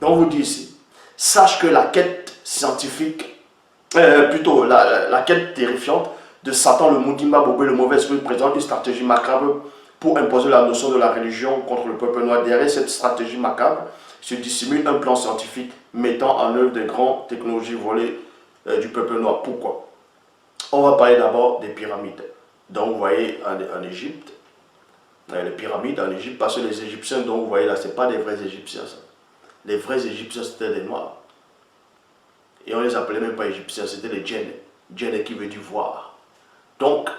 Donc, vous dit ici, sache que la quête scientifique, plutôt la quête terrifiante de Satan, le Mudimba Bobé, le mauvais esprit, présente une stratégie macabre pour imposer la notion de la religion contre le peuple noir. Derrière cette stratégie macabre se dissimule un plan scientifique mettant en œuvre des grandes technologies volées du peuple noir. Pourquoi? On va parler d'abord des pyramides. Donc vous voyez en Égypte, les pyramides en Égypte, parce que les Égyptiens, donc vous voyez là, ce n'est pas des vrais Égyptiens. Ça. Les vrais Égyptiens, c'était des Noirs. Et on ne les appelait même pas Égyptiens, c'était les djinns. Djinns qui veut dire voir. Donc,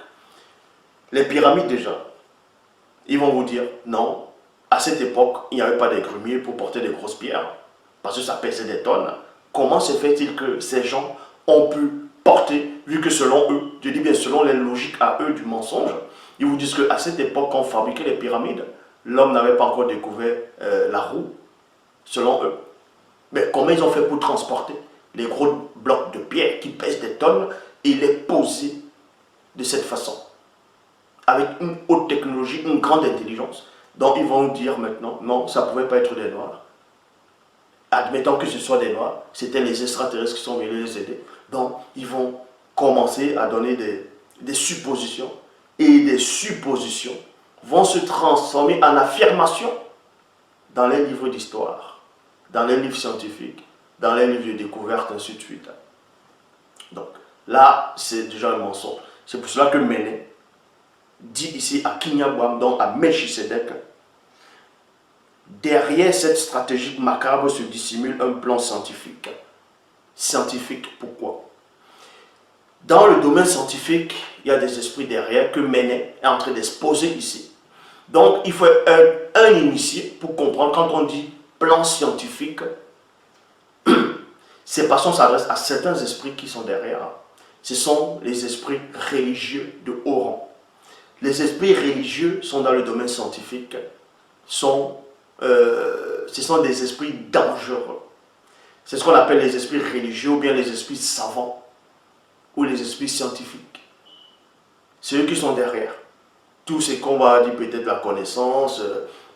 les pyramides déjà, ils vont vous dire, non, à cette époque, il n'y avait pas des grumiers pour porter des grosses pierres, parce que ça pesait des tonnes. Comment se fait-il que ces gens ont pu porter, vu que selon eux, je dis bien selon les logiques à eux du mensonge, ils vous disent qu'à cette époque, quand on fabriquait les pyramides, l'homme n'avait pas encore découvert la roue, selon eux. Mais comment ils ont fait pour transporter les gros blocs de pierre qui pèsent des tonnes et les poser de cette façon, avec une haute technologie, une grande intelligence. Donc ils vont dire maintenant, non, ça ne pouvait pas être des Noirs. Admettons que ce soit des Noirs, c'était les extraterrestres qui sont venus les aider. Donc ils vont commencer à donner des suppositions. Et des suppositions vont se transformer en affirmations dans les livres d'histoire, dans les livres scientifiques, dans les livres de découverte, ainsi de suite. Donc là, c'est déjà un mensonge. C'est pour cela que Méné dit ici à Kinyabwam, donc à Melchisedec, derrière cette stratégie macabre se dissimule un plan scientifique. Scientifique, pourquoi? Dans le domaine scientifique, il y a des esprits derrière que Méné est en train d'exposer ici. Donc, il faut un initié pour comprendre quand on dit plan scientifique, c'est parce qu'on s'adresse à certains esprits qui sont derrière. Ce sont les esprits religieux de haut rang. Les esprits religieux sont dans le domaine scientifique, ce sont des esprits dangereux. C'est ce qu'on appelle les esprits religieux ou bien les esprits savants ou les esprits scientifiques. C'est eux qui sont derrière. Tout ce qu'on va dire peut-être la connaissance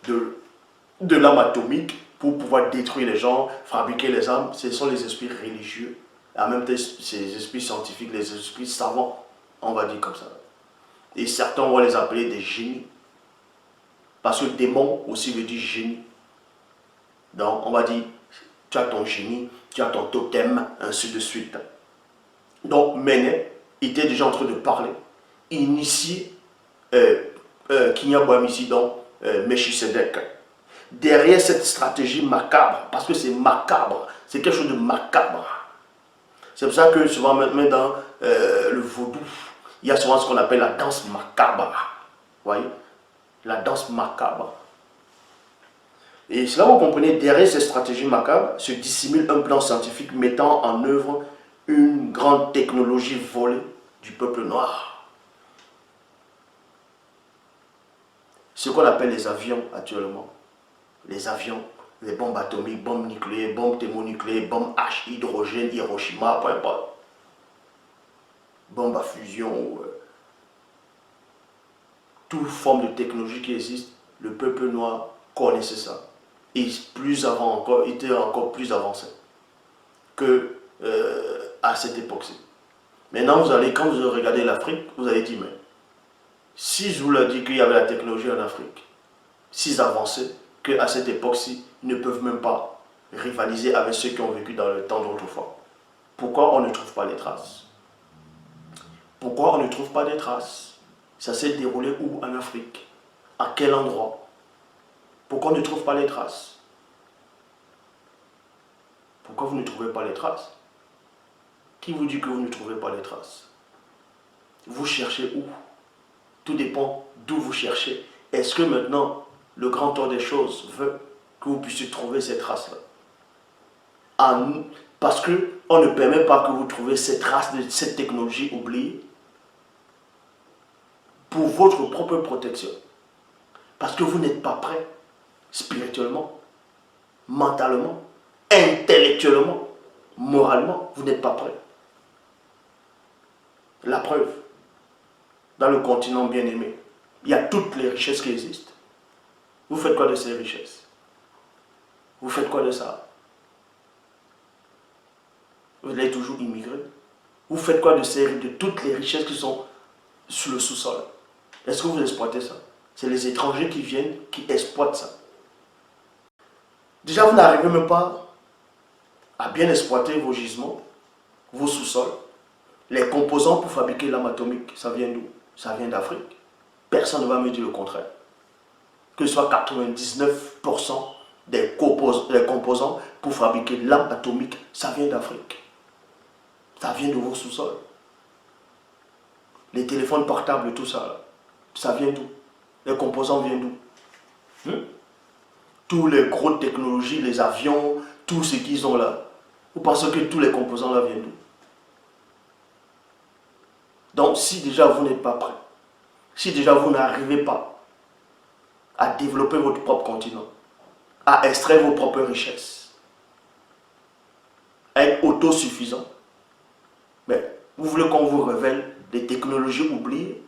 de l'âme atomique pour pouvoir détruire les gens, fabriquer les âmes, ce sont les esprits religieux. Et en même temps, c'est les esprits scientifiques, les esprits savants, on va dire comme ça. Et certains vont les appeler des génies. Parce que démon aussi veut dire génie. Donc on va dire, tu as ton génie, tu as ton totem, ainsi de suite. Donc Méné était déjà en train de parler, initié Kinyabwam ici, donc Melchisedec. Derrière cette stratégie macabre, parce que c'est macabre, c'est quelque chose de macabre. C'est pour ça que souvent même dans le vaudou, il y a souvent ce qu'on appelle la danse macabre. Vous voyez? La danse macabre. Et cela, vous comprenez, derrière ces stratégies macabres se dissimule un plan scientifique mettant en œuvre une grande technologie volée du peuple noir. Ce qu'on appelle les avions actuellement. Les avions, les bombes atomiques, bombes nucléaires, bombes thermonucléaires, bombes H, hydrogène, Hiroshima, peu importe. Bombes à fusion, toute forme de technologie qui existe, le peuple noir connaissait ça. Et plus avant encore, était encore plus avancé que à cette époque-ci. Maintenant, quand vous regardez l'Afrique, vous allez dire, mais si je vous l'ai dit qu'il y avait la technologie en Afrique, s'ils avançaient, qu'à cette époque-ci, ils ne peuvent même pas rivaliser avec ceux qui ont vécu dans le temps d'autrefois. Pourquoi on ne trouve pas les traces? Pourquoi on ne trouve pas des traces? Ça s'est déroulé où en Afrique? À quel endroit? Pourquoi on ne trouve pas les traces? Pourquoi vous ne trouvez pas les traces? Qui vous dit que vous ne trouvez pas les traces? Vous cherchez où? Tout dépend d'où vous cherchez. Est-ce que maintenant, le grand ordre des choses veut que vous puissiez trouver ces traces-là? Parce qu'on ne permet pas que vous trouviez ces traces de cette technologie oubliée pour votre propre protection. Parce que vous n'êtes pas prêt spirituellement, mentalement, intellectuellement, moralement, vous n'êtes pas prêt. La preuve, dans le continent bien-aimé, il y a toutes les richesses qui existent. Vous faites quoi de ces richesses? Vous faites quoi de ça? Vous allez toujours immigrer. Vous faites quoi de toutes les richesses qui sont sur le sous-sol? Est-ce que vous exploitez ça? C'est les étrangers qui viennent, qui exploitent ça. Déjà, vous n'arrivez même pas à bien exploiter vos gisements, vos sous-sols. Les composants pour fabriquer l'arme atomique, ça vient d'où? Ça vient d'Afrique. Personne ne va me dire le contraire. Que ce soit 99% des composants pour fabriquer l'arme atomique, ça vient d'Afrique. Ça vient de vos sous-sols. Les téléphones portables, tout ça, ça vient d'où? Les composants viennent d'où? Tous les gros technologies, les avions, tout ce qu'ils ont là. Vous pensez que tous les composants là viennent d'où? Donc si déjà vous n'êtes pas prêt, si déjà vous n'arrivez pas à développer votre propre continent, à extraire vos propres richesses, à être autosuffisant, mais vous voulez qu'on vous révèle des technologies oubliées?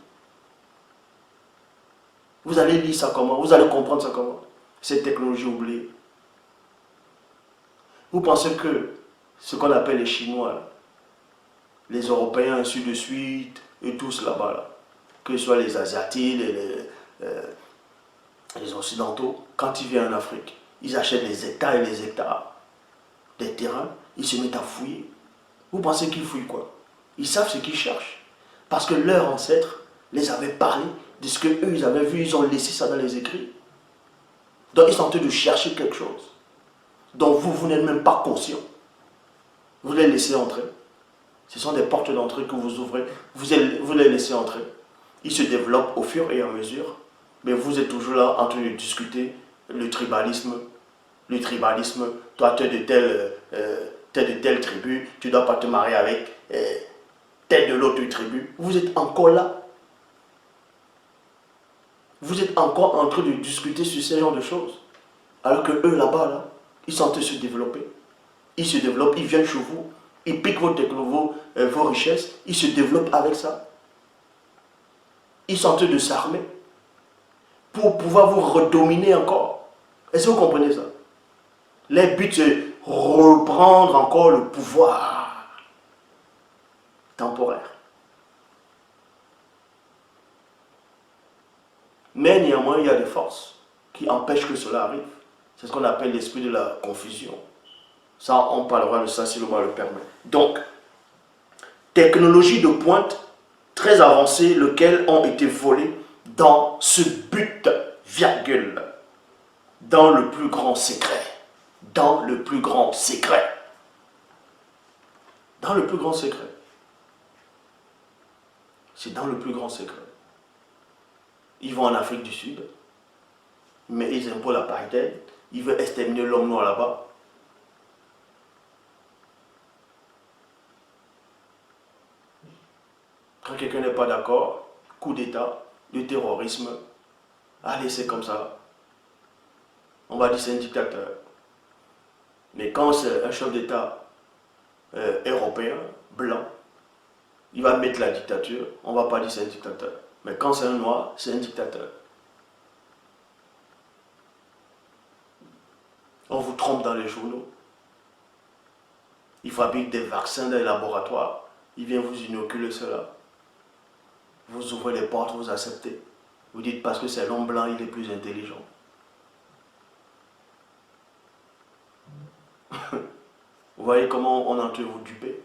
Vous allez lire ça comment? Vous allez comprendre ça comment? Ces technologies oubliées. Vous pensez que ce qu'on appelle les Chinois, les Européens, ainsi de suite, et tous là-bas, là, que ce soit les Asiatiques, les Occidentaux, quand ils viennent en Afrique, ils achètent des hectares et des hectares des terrains, ils se mettent à fouiller. Vous pensez qu'ils fouillent quoi? Ils savent ce qu'ils cherchent. Parce que leurs ancêtres les avaient parlé de ce qu'eux ils avaient vu, ils ont laissé ça dans les écrits. Donc ils sont en train de chercher quelque chose dont vous n'êtes même pas conscient. Vous les laissez entrer. Ce sont des portes d'entrée que vous ouvrez. Vous les laissez entrer. Ils se développent au fur et à mesure. Mais vous êtes toujours là en train de discuter le tribalisme. Le tribalisme, toi tu es de telle tribu, tu ne dois pas te marier avec telle de l'autre tribu. Vous êtes encore là. Vous êtes encore en train de discuter sur ce genre de choses. Alors que eux là-bas, là, ils sont en train de se développer. Ils se développent, ils viennent chez vous, ils piquent vos richesses, ils se développent avec ça. Ils sont en train de s'armer pour pouvoir vous redominer encore. Est-ce que vous comprenez ça? Les buts, c'est reprendre encore le pouvoir temporaire. Mais néanmoins, il y a des forces qui empêchent que cela arrive. C'est ce qu'on appelle l'esprit de la confusion. Ça, on parlera de ça si le moi le permet. Donc, technologies de pointe très avancées, lesquelles ont été volées dans ce but, virgule, dans le plus grand secret. Dans le plus grand secret. Dans le plus grand secret. C'est dans le plus grand secret. Ils vont en Afrique du Sud, mais ils imposent l'apartheid, ils veulent exterminer l'homme noir là-bas. Quand quelqu'un n'est pas d'accord, coup d'État, le terrorisme, allez, c'est comme ça. On va dire c'est un dictateur. Mais quand c'est un chef d'État européen, blanc, il va mettre la dictature, on ne va pas dire c'est un dictateur. Mais quand c'est un noir, c'est un dictateur. On vous trompe dans les journaux. Ils fabriquent des vaccins dans les laboratoires. Ils viennent vous inoculer cela. Vous ouvrez les portes, vous acceptez. Vous dites parce que c'est l'homme blanc, il est plus intelligent. Vous voyez comment on est en train de vous duper?